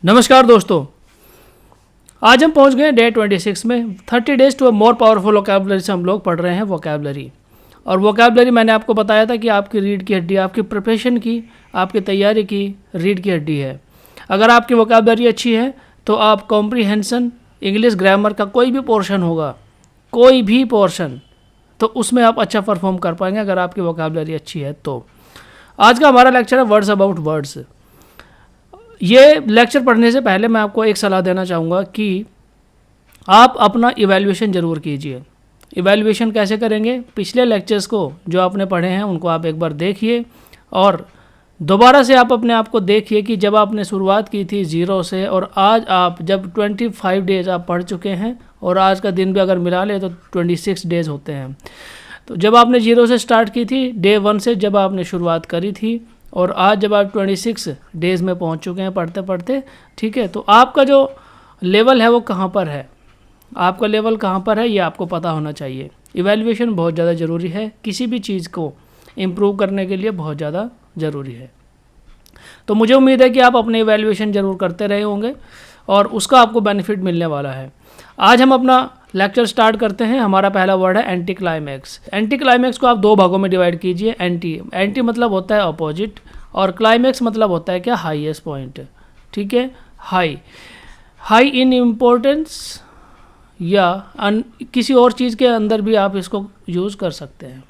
नमस्कार दोस्तों, आज हम पहुंच गए डे 26 में 30 days to a more powerful vocabulary से हम लोग पढ़ रहे हैं वोकैबुलरी। और वोकैबुलरी मैंने आपको बताया था कि आपकी रीढ़ की हड्डी, आपकी प्रिपरेशन की, आपकी तैयारी की रीढ़ की हड्डी है। अगर आपकी वोकैबुलरी अच्छी है तो आप कॉम्प्रीहेंशन, इंग्लिश ग्रामर का कोई भी पोर्शन होगा, कोई भी पोर्शन, तो उसमें आप अच्छा परफॉर्म कर पाएंगे अगर आपकी वोकैबुलरी अच्छी है तो। आज का हमारा लेक्चर है वर्ड्स अबाउट वर्ड्स। ये लेक्चर पढ़ने से पहले मैं आपको एक सलाह देना चाहूँगा कि आप अपना इवैल्यूएशन ज़रूर कीजिए। इवैल्यूएशन कैसे करेंगे? पिछले लेक्चर्स को जो आपने पढ़े हैं उनको आप एक बार देखिए और दोबारा से आप अपने आप को देखिए कि जब आपने शुरुआत की थी 0 से और आज आप जब 25 डेज आप पढ़ चुके हैं और आज का दिन भी अगर मिला ले तो 26 डेज होते हैं। तो जब आपने 0 से स्टार्ट की थी, डे 1 से जब आपने शुरुआत करी थी और आज जब आप 26 डेज़ में पहुंच चुके हैं पढ़ते पढ़ते, ठीक है, तो आपका जो लेवल है वो कहाँ पर है, आपका लेवल कहाँ पर है ये आपको पता होना चाहिए। इवैल्यूएशन बहुत ज़्यादा ज़रूरी है, किसी भी चीज़ को इम्प्रूव करने के लिए बहुत ज़्यादा ज़रूरी है। तो मुझे उम्मीद है कि आप अपने इवैल्यूएशन ज़रूर करते रहे होंगे और उसका आपको बेनिफिट मिलने वाला है। आज हम अपना लेक्चर स्टार्ट करते हैं। हमारा पहला वर्ड है एंटी क्लाइमैक्स। एंटी क्लाइमैक्स को आप दो भागों में डिवाइड कीजिए। एंटी मतलब होता है अपोजिट और क्लाइमैक्स मतलब होता है क्या? Highest point. ठीक है, हाई इन इम्पोर्टेंस या किसी और चीज़ के अंदर भी आप इसको यूज़ कर सकते हैं।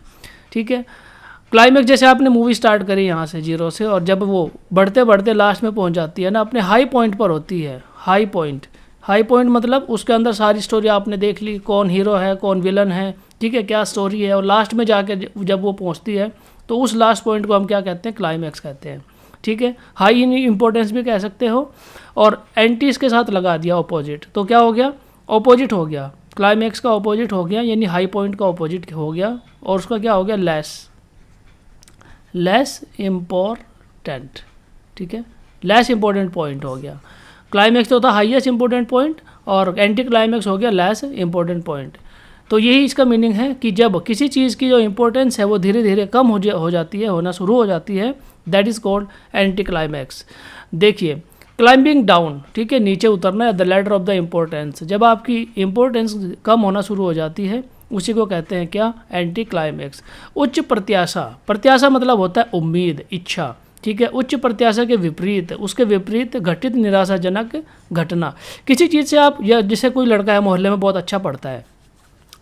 ठीक है, क्लाइमैक्स जैसे आपने मूवी स्टार्ट करी यहाँ से 0 से और जब वो बढ़ते बढ़ते लास्ट में पहुँच जाती है ना, अपने हाई पॉइंट पर होती है। हाई पॉइंट मतलब उसके अंदर सारी स्टोरी आपने देख ली, कौन हीरो है, कौन विलन है, ठीक है, क्या स्टोरी है, और लास्ट में जाके जब वो पहुंचती है तो उस लास्ट पॉइंट को हम क्या कहते हैं? क्लाइमैक्स कहते हैं। ठीक है, हाई इन इम्पोर्टेंस भी कह सकते हो और एंटी इसके साथ लगा दिया ऑपोजिट, तो क्या हो गया? ऑपोजिट हो गया। क्लाइमैक्स का ऑपोजिट हो गया, यानी हाई पॉइंट का ऑपोजिट हो गया और उसका क्या हो गया? Less important. ठीक है, लेस इम्पोर्टेंट पॉइंट हो गया। क्लाइमैक्स तो था हाईएस्ट इंपॉर्टेंट पॉइंट और एंटी क्लाइमैक्स हो गया लेस इंपॉर्टेंट पॉइंट। तो यही इसका मीनिंग है कि जब किसी चीज़ की जो इंपॉर्टेंस है वो धीरे धीरे कम हो जाती है, होना शुरू हो जाती है, that is called anti climax. देखिए, क्लाइंबिंग डाउन, ठीक है, नीचे उतरना है, the ladder of the importance. जब आपकी इम्पोर्टेंस कम होना शुरू हो जाती है उसी को कहते हैं क्या? Anti climax. उच्च प्रत्याशा मतलब होता है उम्मीद, इच्छा। ठीक है, उच्च प्रत्याशा के विपरीत, उसके विपरीत घटित निराशाजनक घटना। किसी चीज़ से आप, या जैसे कोई लड़का है मोहल्ले में बहुत अच्छा पढ़ता है,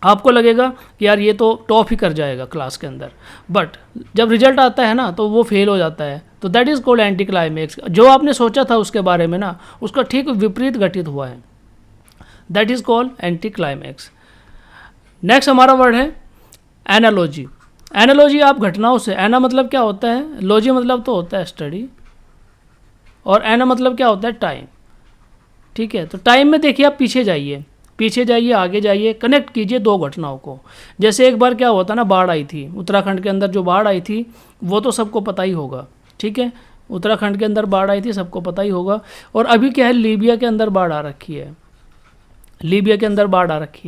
आपको लगेगा कि यार ये तो टॉप ही कर जाएगा क्लास के अंदर, बट जब रिजल्ट आता है ना तो वो फेल हो जाता है, तो that is called anti climax. जो आपने सोचा था उसके बारे में ना, उसका ठीक विपरीत घटित हुआ है, that is called anti climax. Next हमारा वर्ड है एनालॉजी। एनालॉजी आप घटनाओं से, एना मतलब क्या होता है? लॉजी मतलब तो होता है स्टडी और एना मतलब क्या होता है? टाइम। ठीक है, तो टाइम में देखिए आप पीछे जाइए, आगे जाइए, कनेक्ट कीजिए दो घटनाओं को। जैसे एक बार क्या होता ना, बाढ़ आई थी उत्तराखंड के अंदर, जो बाढ़ आई थी वो तो सबको पता ही होगा। ठीक है, उत्तराखंड के अंदर बाढ़ आई थी, सबको पता ही होगा। और अभी क्या है, लीबिया के अंदर बाढ़ आ रखी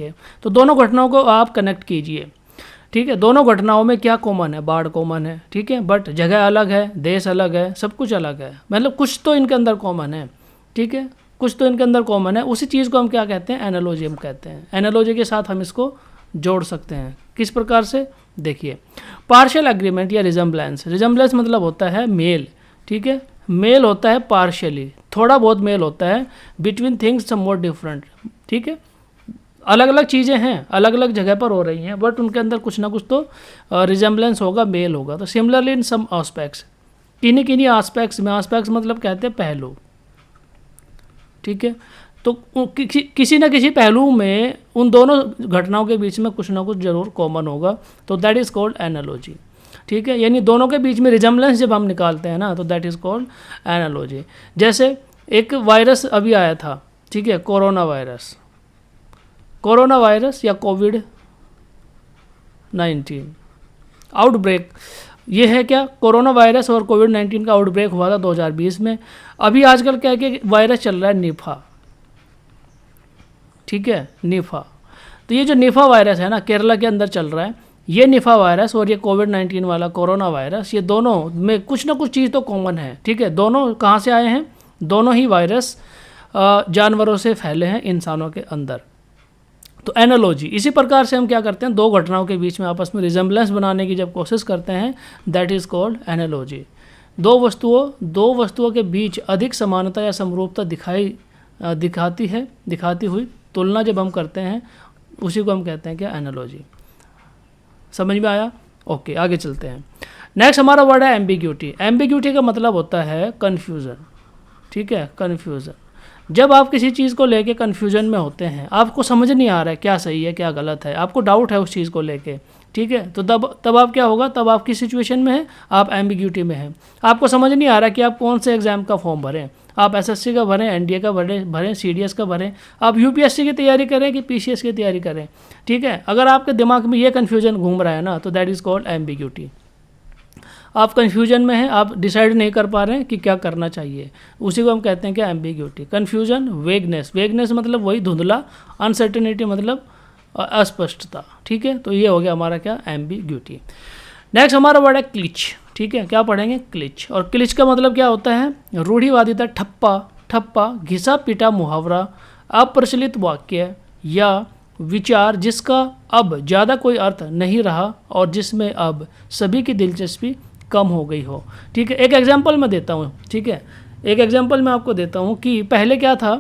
है। तो दोनों घटनाओं को आप कनेक्ट कीजिए। ठीक है, दोनों घटनाओं में क्या कॉमन है? बाढ़ कॉमन है, ठीक है, बट जगह अलग है, देश अलग है, सब कुछ अलग है, मतलब कुछ तो इनके अंदर कॉमन है। ठीक है, कुछ तो इनके अंदर कॉमन है, उसी चीज़ को हम क्या कहते हैं? एनालॉजी हम कहते हैं। एनालॉजी के साथ हम इसको जोड़ सकते हैं। किस प्रकार से? देखिए, पार्शियल एग्रीमेंट या रिजम्बलेंस मतलब होता है मेल। ठीक है, मेल होता है पार्शियली, थोड़ा बहुत मेल होता है, बिटवीन थिंग्स समवॉट डिफरेंट। ठीक है, अलग अलग चीज़ें हैं, अलग अलग जगह पर हो रही हैं, बट उनके अंदर कुछ ना कुछ तो रिजेम्बलेंस होगा, मेल होगा। तो सिमिलरली इन सम आस्पेक्ट्स, किन्हीं आस्पेक्ट्स में, आस्पेक्ट्स मतलब कहते हैं पहलू। ठीक है, तो किसी न किसी पहलू में उन दोनों घटनाओं के बीच में कुछ ना कुछ जरूर कॉमन होगा, तो दैट इज़ कॉल्ड एनालॉजी। ठीक है, यानी दोनों के बीच में रिजेम्बलेंस जब हम निकालते हैं ना, तो दैट इज़ कॉल्ड एनालॉजी। जैसे एक वायरस अभी आया था, ठीक है, कोरोना वायरस या कोविड-19 आउटब्रेक, ये है क्या? कोरोना वायरस और कोविड-19 का आउटब्रेक हुआ था 2020 में। अभी आजकल क्या है कि वायरस चल रहा है निफा। ठीक है, निफा। तो ये जो निफा वायरस है ना, केरला के अंदर चल रहा है, ये निफा वायरस और ये कोविड-19 वाला कोरोना वायरस, ये दोनों में कुछ ना कुछ चीज़ तो कॉमन है। ठीक है, दोनों कहाँ से आए हैं? दोनों ही वायरस जानवरों से फैले हैं इंसानों के अंदर। तो एनालॉजी, इसी प्रकार से हम क्या करते हैं, दो घटनाओं के बीच में आपस में रिजेम्बलेंस बनाने की जब कोशिश करते हैं, दैट इज़ कॉल्ड एनालॉजी। दो वस्तुओं के बीच अधिक समानता या समरूपता दिखाती हुई तुलना जब हम करते हैं, उसी को हम कहते हैं क्या, एनालॉजी। समझ में आया? ओके, आगे चलते हैं। नेक्स्ट हमारा वर्ड है एम्बिग्यूटी। एम्बिग्यूटी का मतलब होता है कन्फ्यूज़न। ठीक है, कन्फ्यूज़न। जब आप किसी चीज़ को लेके कन्फ्यूजन में होते हैं, आपको समझ नहीं आ रहा है क्या सही है क्या गलत है, आपको डाउट है उस चीज़ को लेके, ठीक है, तो तब आप क्या होगा, तब आप किस सिचुएशन में हैं, आप एम्बिग्यूटी में हैं। आपको समझ नहीं आ रहा कि आप कौन से एग्ज़ाम का फॉर्म भरें, आप एसएससी का भरें, एनडीए का भरें, सीडीएस का भरें, आप यूपीएससी की तैयारी करें कि पीसीएस की तैयारी करें। ठीक है, अगर आपके दिमाग में ये कन्फ्यूजन घूम रहा है ना, तो दैट इज़ कॉल्ड एम्बिग्यूटी। आप कन्फ्यूजन में हैं, आप डिसाइड नहीं कर पा रहे हैं कि क्या करना चाहिए, उसी को हम कहते हैं क्या, एम्बिग्यूटी। कन्फ्यूजन, वेगनेस मतलब वही धुंधला, अनसर्टेनिटी मतलब अस्पष्टता। ठीक है, तो ये हो गया हमारा क्या, एम्बिग्यूटी। नेक्स्ट हमारा वर्ड है क्लिच। ठीक है, क्या पढ़ेंगे, क्लिच। और क्लिच का मतलब क्या होता है, रूढ़िवादिता, ठप्पा, घिसा पीटा मुहावरा, अप्रचलित वाक्य या विचार जिसका अब ज़्यादा कोई अर्थ नहीं रहा और जिसमें अब सभी की दिलचस्पी कम हो गई हो। ठीक है, एक एग्जांपल मैं देता हूँ। ठीक है, एक एग्जांपल मैं आपको देता हूँ कि पहले क्या था,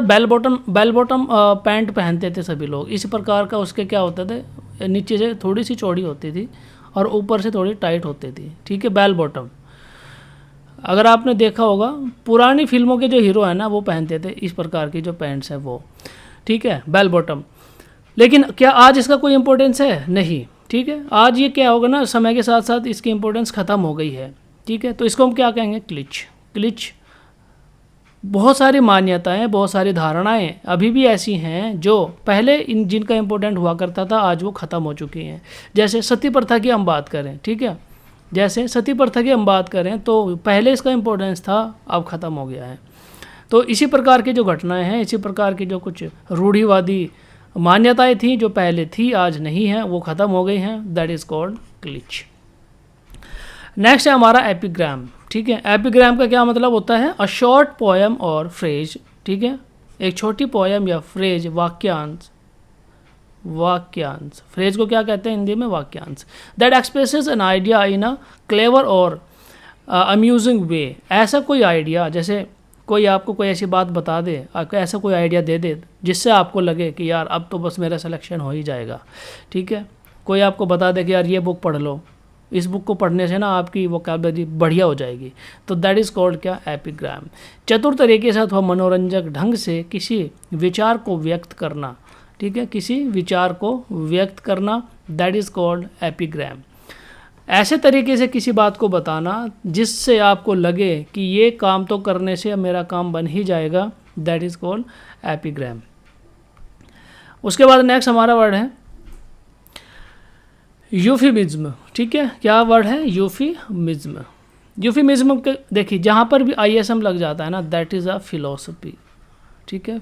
बेल बॉटम पैंट पहनते थे सभी लोग, इस प्रकार का उसके क्या होते थे, नीचे से थोड़ी सी चौड़ी होती थी और ऊपर से थोड़ी टाइट होती थी। ठीक है, बेल बॉटम, अगर आपने देखा होगा पुरानी फिल्मों के जो हीरो हैं ना, वो पहनते थे इस प्रकार की जो पैंट्स हैं वो। ठीक है, बेल बॉटम। लेकिन क्या आज इसका कोई इंपॉर्टेंस है? नहीं। ठीक है, आज ये क्या होगा ना, समय के साथ साथ इसकी इंपॉर्टेंस ख़त्म हो गई है। ठीक है, तो इसको हम क्या कहेंगे, क्लिच। बहुत सारी मान्यताएं, बहुत सारी धारणाएं अभी भी ऐसी हैं जो पहले जिनका इम्पोर्टेंट हुआ करता था, आज वो ख़त्म हो चुकी हैं। जैसे सती प्रथा की हम बात करें, ठीक है, जैसे सती प्रथा की हम बात करें तो पहले इसका इम्पोर्टेंस था, अब ख़त्म हो गया है। तो इसी प्रकार की जो घटनाएं हैं, इसी प्रकार की जो कुछ रूढ़िवादी मान्यताएं थी जो पहले थी आज नहीं है, वो ख़त्म हो गई हैं, that is called cliche. Next है हमारा एपिग्राम। ठीक है, एपिग्राम का क्या मतलब होता है, अ शॉर्ट पोएम और फ्रेज। ठीक है, एक छोटी पोएम या फ्रेज, वाक्यांश, फ्रेज को क्या कहते हैं हिंदी में, वाक्यांश, that expresses an idea in a clever और अम्यूजिंग वे। ऐसा कोई आइडिया, जैसे कोई आपको कोई ऐसी बात बता दे, आपको ऐसा कोई आइडिया दे दे जिससे आपको लगे कि यार अब तो बस मेरा सिलेक्शन हो ही जाएगा। ठीक है, कोई आपको बता दे कि यार ये बुक पढ़ लो, इस बुक को पढ़ने से ना आपकी वोकैबुलरी बढ़िया हो जाएगी, तो दैट इज़ कॉल्ड क्या, एपिग्राम। चतुर तरीके से अथवा मनोरंजक ढंग से किसी विचार को व्यक्त करना। ठीक है, किसी विचार को व्यक्त करना, दैट इज़ कॉल्ड एपिग्राम। ऐसे तरीके से किसी बात को बताना जिससे आपको लगे कि ये काम तो करने से मेरा काम बन ही जाएगा, दैट इज़ कॉल्ड एपिग्राम। उसके बाद नेक्स्ट हमारा वर्ड है यूफिमिज्म। ठीक है, क्या वर्ड है, यूफिमिज्म। यूफिमिज्म के देखिए जहाँ पर भी ISM लग जाता है ना, दैट इज़ अ फिलोसफी। ठीक है,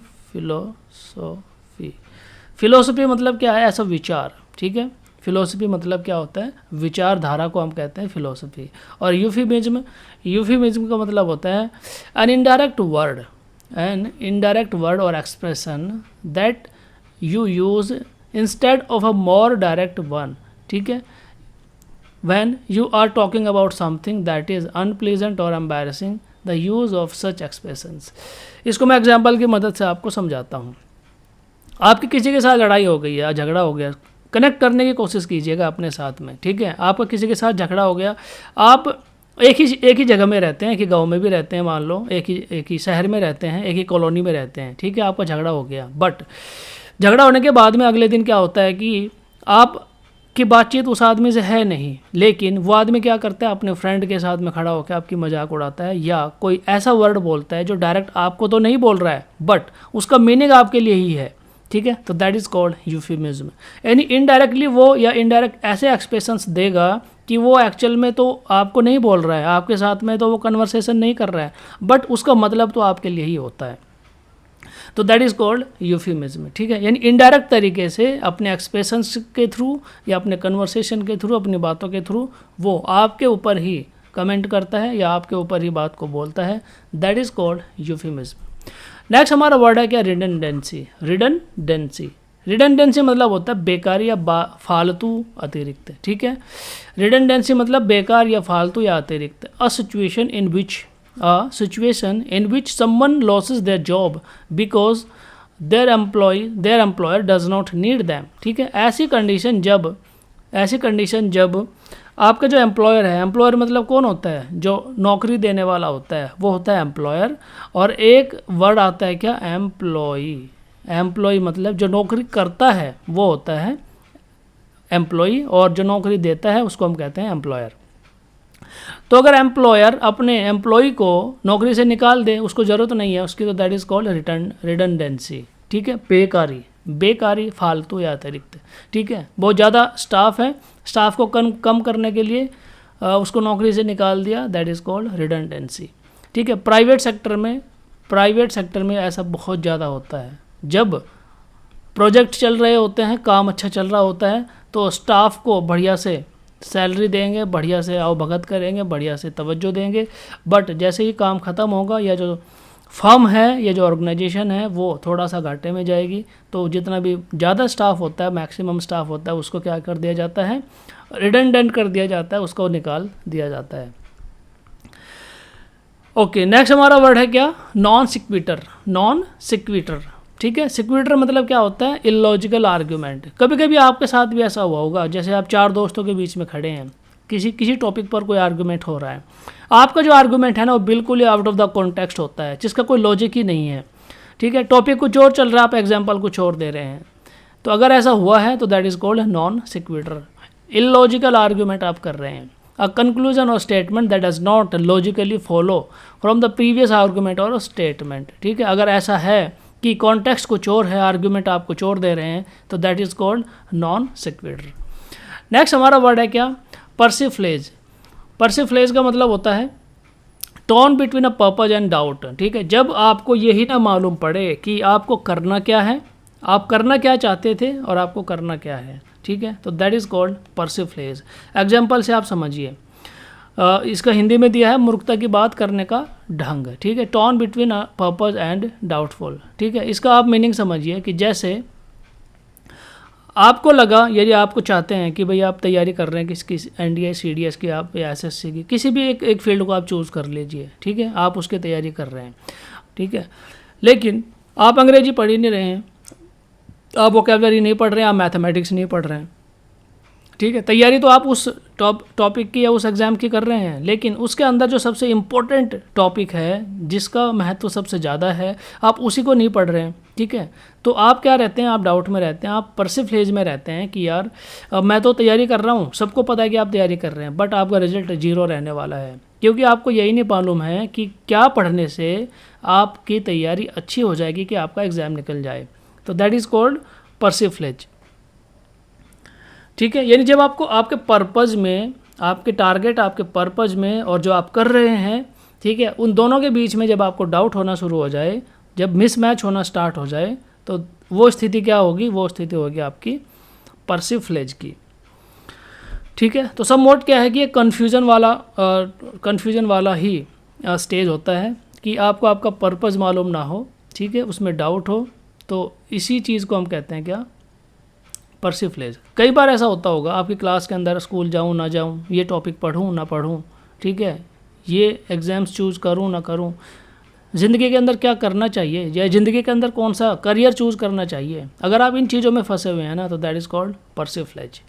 फिलोसफी मतलब क्या है, ऐसा विचार। ठीक है, फिलोसफी मतलब क्या होता है, विचारधारा को हम कहते हैं फिलोसफी। और यूफिमिज्म का मतलब होता है एन इनडायरेक्ट वर्ड और expression that you use instead of a more direct one. ठीक है, when you are talking about something that is unpleasant or embarrassing, the use of such expressions। इसको मैं एग्जाम्पल की मदद से आपको समझाता हूँ। आपकी किसी के साथ लड़ाई हो गई है, झगड़ा हो गया, कनेक्ट करने की कोशिश कीजिएगा अपने साथ में। ठीक है, आपका किसी के साथ झगड़ा हो गया, आप एक ही जगह में रहते हैं, एक ही गांव में भी रहते हैं, मान लो एक ही शहर में रहते हैं, एक ही कॉलोनी में रहते हैं। ठीक है, आपका झगड़ा हो गया, बट झगड़ा होने के बाद में अगले दिन क्या होता है कि आप की बातचीत उस आदमी से है नहीं, लेकिन वो आदमी क्या करता है, अपने फ्रेंड के साथ में खड़ा होकर आपकी मजाक उड़ाता है या कोई ऐसा वर्ड बोलता है जो डायरेक्ट आपको तो नहीं बोल रहा है बट उसका मीनिंग आपके लिए ही है। ठीक है, तो दैट इज़ कॉल्ड यूफिमिज्म। यानी इनडायरेक्टली वो या इनडायरेक्ट ऐसे एक्सप्रेशंस देगा कि वो एक्चुअल में तो आपको नहीं बोल रहा है, आपके साथ में तो वो कन्वर्सेशन नहीं कर रहा है, बट उसका मतलब तो आपके लिए ही होता है, तो दैट इज़ कॉल्ड यूफिमिज्म। ठीक है, यानी इनडायरेक्ट तरीके से अपने एक्सप्रेशंस के थ्रू या अपने कन्वर्सेशन के थ्रू, अपनी बातों के थ्रू वो आपके ऊपर ही कमेंट करता है या आपके ऊपर ही बात को बोलता है, दैट इज़ कॉल्ड यूफिमिज्म। नेक्स्ट हमारा वर्ड है क्या, रिडंडेंसी। रिडंडेंसी, रिडंडेंसी मतलब होता है बेकार या फालतू, अतिरिक्त, ठीक है। रिडंडेंसी मतलब बेकार या फालतू या अतिरिक्त। A situation in which someone loses their job because their employer does not need them, ठीक है। ऐसी कंडीशन जब आपका जो एम्प्लॉयर है, एम्प्लॉयर मतलब कौन होता है, जो नौकरी देने वाला होता है वो होता है एम्प्लॉयर, और एक वर्ड आता है क्या, एम्प्लॉई। एम्प्लॉई मतलब जो नौकरी करता है वो होता है एम्प्लॉई, और जो नौकरी देता है उसको हम कहते हैं एम्प्लॉयर। तो अगर एम्प्लॉयर अपने एम्प्लॉई को नौकरी से निकाल दे, उसको ज़रूरत नहीं है उसकी, तो दैट इज़ कॉल्ड रिडंडेंसी, ठीक है। बेकारी, फालतू या अतिरिक्त, ठीक है। बहुत ज़्यादा स्टाफ है, स्टाफ को कम करने के लिए उसको नौकरी से निकाल दिया, दैट इज़ कॉल्ड रिडंडेंसी, ठीक है। प्राइवेट सेक्टर में ऐसा बहुत ज़्यादा होता है। जब प्रोजेक्ट चल रहे होते हैं, काम अच्छा चल रहा होता है, तो स्टाफ को बढ़िया से सैलरी देंगे, बढ़िया से आवभगत करेंगे, बढ़िया से तवज्जो देंगे, बट जैसे ही काम ख़त्म होगा या जो फर्म है या जो ऑर्गेनाइजेशन है वो थोड़ा सा घाटे में जाएगी, तो जितना भी ज़्यादा स्टाफ होता है, मैक्सिमम स्टाफ होता है, उसको क्या कर दिया जाता है, रिडंडेंट कर दिया जाता है, उसको निकाल दिया जाता है। ओके, नेक्स्ट हमारा वर्ड है क्या, नॉन सिक्विटर, ठीक है। सिक्विटर मतलब क्या होता है, इलॉजिकल आर्ग्यूमेंट। कभी कभी आपके साथ भी ऐसा हुआ होगा, जैसे आप चार दोस्तों के बीच में खड़े हैं, किसी टॉपिक पर कोई आर्गूमेंट हो रहा है, आपका जो आर्गूमेंट है ना वो बिल्कुल ही आउट ऑफ द कॉन्टेक्स्ट होता है, जिसका कोई लॉजिक ही नहीं है, ठीक है। टॉपिक कुछ और चल रहा है, आप एग्जांपल कुछ और दे रहे हैं, तो अगर ऐसा हुआ है तो that is called non sequitur. Illogical argument आप कर रहे हैं। A conclusion or statement that does not logically follow from the previous argument or statement, ठीक है। अगर ऐसा है कि कॉन्टेक्स्ट कुछ और है, आर्गूमेंट आप कुछ और दे रहे हैं, तो that is called non sequitur. Next हमारा वर्ड है क्या, पर्सिफ्लेज। पर्सिफ्लेज का मतलब होता है ton between a purpose and doubt, ठीक है। जब आपको यही ना मालूम पड़े कि आपको करना क्या है, आप करना क्या चाहते थे और आपको करना क्या है, ठीक है, तो दैट इज़ कॉल्ड पर्सिफ्लेज। एग्जाम्पल से आप समझिए, इसका हिंदी में दिया है मूर्खता की बात करने का ढंग, ठीक है। Ton between a purpose and doubtful, ठीक है। इसका आप मीनिंग समझिए कि जैसे आपको लगा, यदि आपको चाहते हैं कि भाई आप तैयारी कर रहे हैं किसी NDA CDS की, आप या SSC की, किसी भी एक फील्ड को आप चूज़ कर लीजिए, ठीक है, आप उसकी तैयारी कर रहे हैं, ठीक है, लेकिन आप अंग्रेजी पढ़ ही नहीं रहे हैं, आप वोकैबुलरी नहीं पढ़ रहे हैं, आप मैथमेटिक्स नहीं पढ़ रहे हैं, ठीक है। तैयारी तो आप उस टॉपिक की या उस एग्ज़ाम की कर रहे हैं, लेकिन उसके अंदर जो सबसे इम्पोर्टेंट टॉपिक है, जिसका महत्व सबसे ज़्यादा है, आप उसी को नहीं पढ़ रहे हैं, ठीक है। तो आप क्या रहते हैं, आप डाउट में रहते हैं, आप पर्सिफ्लेज में रहते हैं कि यार मैं तो तैयारी कर रहा हूँ, सबको पता है कि आप तैयारी कर रहे हैं, बट आपका रिजल्ट 0 रहने वाला है, क्योंकि आपको यही नहीं मालूम है कि क्या पढ़ने से आपकी तैयारी अच्छी हो जाएगी कि आपका एग्ज़ाम निकल जाए। तो दैट इज़ कॉल्ड पर्सिफ्लेज, ठीक है। यानी जब आपको आपके पर्पज़ में, आपके टारगेट, आपके पर्पज़ में और जो आप कर रहे हैं, ठीक है, उन दोनों के बीच में जब आपको डाउट होना शुरू हो जाए, जब मिसमैच होना स्टार्ट हो जाए, तो वो स्थिति क्या होगी, वो स्थिति होगी आपकी पर्सिफ्लेज की, ठीक है। तो सब मोड क्या है कि ये कन्फ्यूज़न वाला ही स्टेज होता है कि आपको आपका पर्पज़ मालूम ना हो, ठीक है, उसमें डाउट हो, तो इसी चीज़ को हम कहते हैं क्या, पर्सिफ्लेज। कई बार ऐसा होता होगा आपकी क्लास के अंदर, स्कूल जाऊँ ना जाऊँ, ये टॉपिक पढ़ूँ ना पढ़ूँ, ठीक है, ये एग्ज़ाम्स चूज़ करूँ ना करूँ, ज़िंदगी के अंदर क्या करना चाहिए, या ज़िंदगी के अंदर कौन सा करियर चूज़ करना चाहिए, अगर आप इन चीज़ों में फंसे हुए हैं ना, तो दैट इज़ कॉल्ड पर्सिफ्लेज।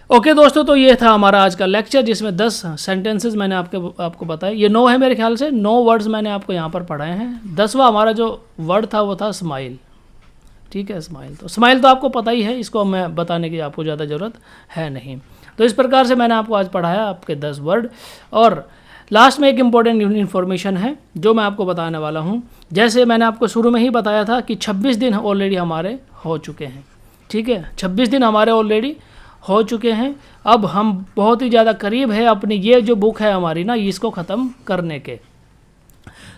ओके दोस्तों, तो ये था हमारा आज का लेक्चर, जिसमें 10 सेंटेंसेस मैंने आपको बताए। ये 9 है मेरे ख्याल से, 9 वर्ड्स मैंने आपको यहाँ पर पढ़ाए हैं। 10वां हमारा जो वर्ड था वो था स्माइल, ठीक है, स्माइल तो आपको पता ही है, इसको मैं बताने की आपको ज़्यादा ज़रूरत है नहीं। तो इस प्रकार से मैंने आपको आज पढ़ाया आपके 10 वर्ड, और लास्ट में एक इम्पॉर्टेंट इन्फॉर्मेशन है जो मैं आपको बताने वाला हूँ। जैसे मैंने आपको शुरू में ही बताया था कि 26 दिन ऑलरेडी हमारे हो चुके हैं, ठीक है, 26 दिन हमारे ऑलरेडी हो चुके हैं। अब हम बहुत ही ज़्यादा करीब है अपनी ये जो बुक है हमारी ना, इसको ख़त्म करने के।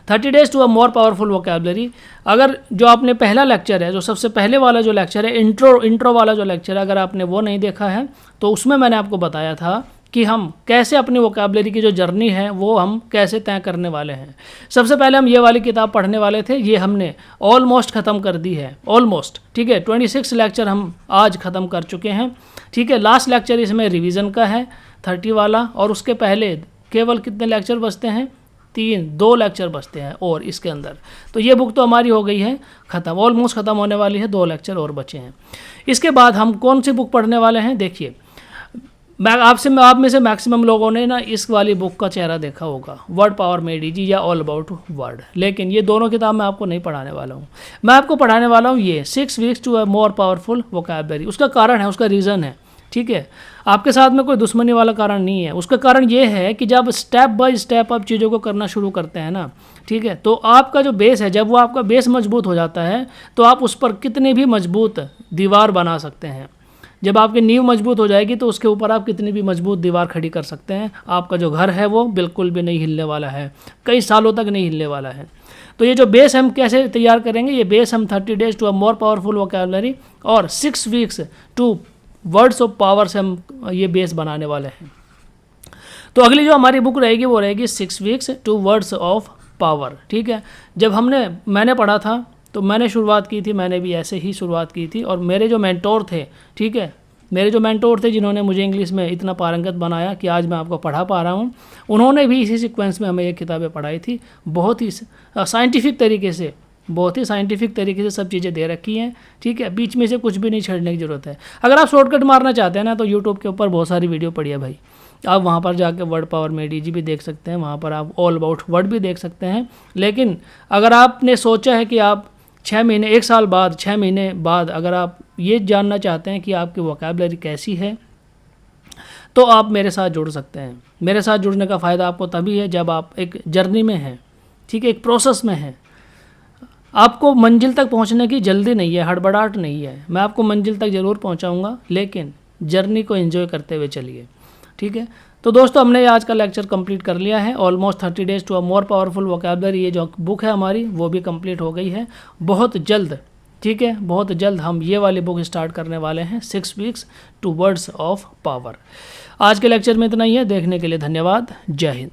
30 days to a more powerful vocabulary. अगर जो आपने पहला लेक्चर है, जो सबसे पहले वाला जो लेक्चर है, इंट्रो वाला जो लेक्चर है, अगर आपने वो नहीं देखा है, तो उसमें मैंने आपको बताया था कि हम कैसे अपनी वोकैबुलरी की जो जर्नी है वो हम कैसे तय करने वाले हैं। सबसे पहले हम ये वाली किताब पढ़ने वाले थे, ये हमने ऑलमोस्ट ख़त्म कर दी है, ऑलमोस्ट, ठीक है। 26 लेक्चर हम आज ख़त्म कर चुके हैं, ठीक है। लास्ट लेक्चर इसमें रिवीजन का है 30 वाला, और उसके पहले केवल कितने लेक्चर बचते हैं, 2 लेक्चर बचते हैं और इसके अंदर। तो ये बुक तो हमारी हो गई है ख़त्म, ऑलमोस्ट ख़त्म होने वाली है, 2 लेक्चर और बचे हैं। इसके बाद हम कौन सी बुक पढ़ने वाले हैं, देखिए आप में से मैक्सिमम लोगों ने ना इस वाली बुक का चेहरा देखा होगा, वर्ड पावर मेड इजी या ऑल अबाउट वर्ड, लेकिन ये दोनों किताब मैं आपको नहीं पढ़ाने वाला हूँ। मैं आपको पढ़ाने वाला हूँ ये 6 weeks to a more powerful vocabulary. उसका कारण है, उसका रीज़न है, ठीक है। आपके साथ में कोई दुश्मनी वाला कारण नहीं है। उसका कारण ये है कि जब स्टेप बाय स्टेप आप चीज़ों को करना शुरू करते हैं ना, ठीक है, तो आपका जो बेस है, जब वो आपका बेस मजबूत हो जाता है तो आप उस पर कितनी भी मजबूत दीवार बना सकते हैं। जब आपकी नींव मजबूत हो जाएगी तो उसके ऊपर आप कितनी भी मजबूत दीवार खड़ी कर सकते हैं। आपका जो घर है वो बिल्कुल भी नहीं हिलने वाला है, कई सालों तक नहीं हिलने वाला है। तो ये जो बेस हम कैसे तैयार करेंगे, ये बेस हम 30 days to a more powerful vocabulary और 6 weeks to words of power से हम ये बेस बनाने वाले हैं। तो अगली जो हमारी बुक रहेगी वो रहेगी 6 weeks to words of power, ठीक है। जब मैंने पढ़ा था तो मैंने शुरुआत की थी, मैंने भी ऐसे ही शुरुआत की थी, और मेरे जो मेंटोर थे, ठीक है, मेरे जो मेंटोर थे जिन्होंने मुझे इंग्लिश में इतना पारंगत बनाया कि आज मैं आपको पढ़ा पा रहा हूँ, उन्होंने भी इसी सीक्वेंस में हमें ये किताबें पढ़ाई थी। बहुत ही साइंटिफिक तरीके से, बहुत ही साइंटिफिक तरीके से सब चीज़ें दे रखी हैं, ठीक है। बीच में से कुछ भी नहीं छेड़ने की ज़रूरत है। अगर आप शॉर्टकट मारना चाहते हैं ना तो यूट्यूब के ऊपर बहुत सारी वीडियो पड़ी है भाई, आप वहाँ पर जाके वर्ड पावर मेड इजी भी देख सकते हैं, वहाँ पर आप ऑल अबाउट वर्ड भी देख सकते हैं। लेकिन अगर आपने सोचा है कि आप 6 महीने, 1 साल बाद, 6 महीने बाद अगर आप ये जानना चाहते हैं कि आपकी वोकैबुलरी कैसी है, तो आप मेरे साथ जुड़ सकते हैं। मेरे साथ जुड़ने का फ़ायदा आपको तभी है जब आप एक जर्नी में हैं, ठीक है, एक प्रोसेस में हैं। आपको मंजिल तक पहुंचने की जल्दी नहीं है, हड़बड़ाहट नहीं है। मैं आपको मंजिल तक ज़रूर पहुंचाऊंगा, लेकिन जर्नी को एंजॉय करते हुए चलिए, ठीक है। तो दोस्तों हमने आज का लेक्चर कंप्लीट कर लिया है। Almost 30 days to a more powerful vocabulary, ये जो बुक है हमारी वो भी कंप्लीट हो गई है। बहुत जल्द, ठीक है, बहुत जल्द हम ये वाली बुक स्टार्ट करने वाले हैं, 6 weeks to words of power. आज के लेक्चर में इतना ही है। देखने के लिए धन्यवाद। जय हिंद।